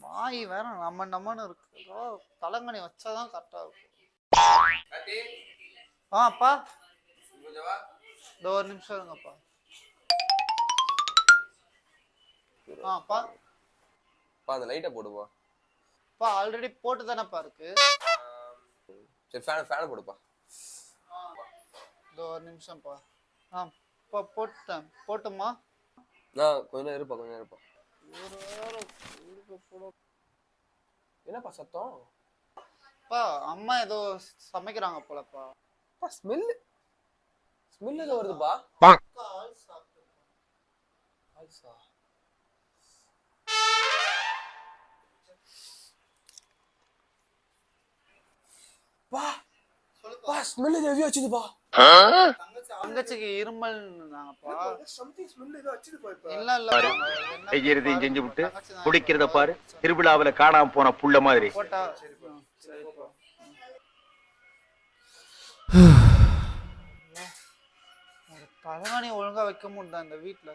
வாய் வேற நம்மன்னு இருக்கு. ஏதோ தலங்கணி வச்சாதான் கரெக்டா இருக்கும். அப்பா இதோ ஒரு நிமிஷம் இருங்கப்பா. அப்பா அந்த லைட்டை போடுப்பா. அப்பா ஆல்ரெடி போட்டு தானேப்பா இருக்கு. சரி ஃபேன் போடுப்பா. இதோ ஒரு நிமிஷம்ப்பா. போட்டுட்டேன். போட்டுமா? கொஞ்ச நேரம் இருப்பா. என்னப்பா சத்தம்? அப்பா அம்மா ஏதோ சமைக்கிறாங்க போலப்பா. ஸ்மெல் ஏதோ வருதுப்பா. ஸ்மெல் ஏதோ வச்சுதுப்பா. தங்கச்சிக்கு இருமல்னாங்கப்பா. செய்யறதையும் செஞ்சு விட்டு குடிக்கிறத பாரு. திருவிழாவில காணாம போன புள்ள மாதிரி. தலகாணி ஒழுங்கா வைக்க முடியல இந்த வீட்டுல.